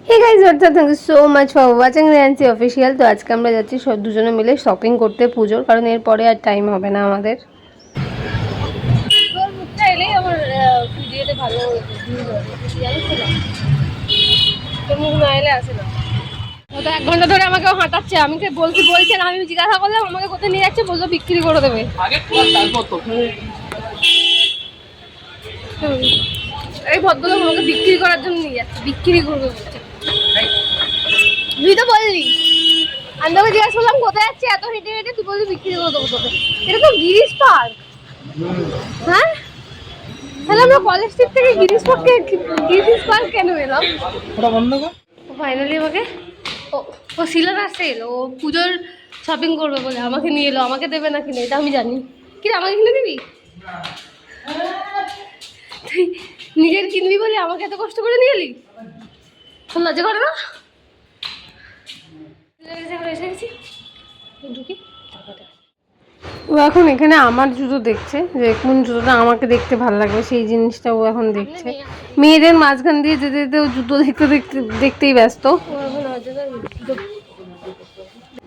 Hey guys what's up, thank you so much for watching Riyanshi official. তো আজকে আমরা যাচ্ছি সব দুজনে মিলে শপিং করতে পুজোর, কারণ এরপরে আর টাইম হবে না আমাদের। তোর মুখটা এলেই আমার ভিডিওতে ভালো ভিউজ হবে, জানিস না? তোর মুখ না এলে আসে না। ও তো 1 ঘন্টা ধরে আমাকে হাঁটাচ্ছে, আমি বলছেন, আমি জিজ্ঞাসা করলাম আমাকে কোথায় নিয়ে যাচ্ছে, বললো বিক্রি করে দেবে। এই ভদ্রলোক আমাকে বিক্রি করার জন্য নিয়ে যাচ্ছে, বিক্রি করবে বলছে। তুই তো বললি, আমি তোকে জিজ্ঞাসা করলাম কোথায় যাচ্ছি, এত হেঁটে হেঁটে, তুই বললি বিক্রি করে দেবো তোকে। এটা তো গিরিশ পার্ক। হ্যাঁ, তাহলে আমরা কলেজ স্ট্রিট থেকে গিরিশ পার্ক কেন এলাম? ওটা বন্ধ কর। ফাইনালি আমাকে ও শিলার আসতে এলো, ও পুজোর শপিং করবে বলে আমাকে নিয়ে এলো। আমাকে দেবে না কিনে এটা আমি জানি। কি রে, আমাকে কিনে দিবি? তুই নিজের কিনবি বলে আমাকে এত কষ্ট করে নিয়ে এলি? তোর লজ্জা করে না? এসে গেছি, ঢুকি। ও এখন এখানে আমার জুতো দেখছে, যে কোন জুতোটা আমাকে দেখতে ভালো লাগবে, সেই জিনিসটা ও এখন দেখছে। মেয়েদের মাঝখান দিয়ে যেতে যেতে ও জুতো দেখতেই ব্যস্ত।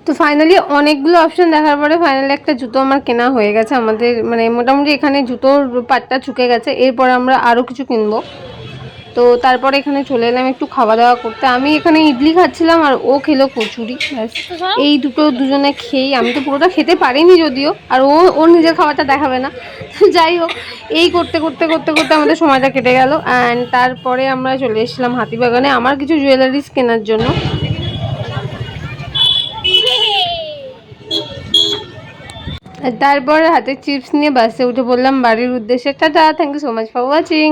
তো ফাইনালি অনেকগুলো অপশন দেখার পরে ফাইনালি একটা জুতো আমার কেনা হয়ে গেছে। আমাদের মানে মোটামুটি এখানে জুতোর পাটটা চুকে গেছে, এরপর আমরা আরও কিছু কিনবো। তো তারপরে এখানে চলে এলাম একটু খাওয়া দাওয়া করতে। আমি এখানে ইডলি খাচ্ছিলাম আর ও খেলো কচুরি। এই দুটো দুজনে খেয়েই, আমি তো পুরোটা খেতে পারিনি যদিও, আর ওর নিজের খাবারটা দেখাবে না। যাই হোক, এই করতে করতে করতে করতে আমাদের সময়টা কেটে গেল। অ্যান্ড তারপরে আমরা চলে এসেছিলাম হাতিবাগানে আমার কিছু জুয়েলারিস কেনার জন্য। তারপর হাতে চিপস নিয়ে বাসে উঠে পড়লাম বাড়ির উদ্দেশ্যে। Tata, thank you so much for watching.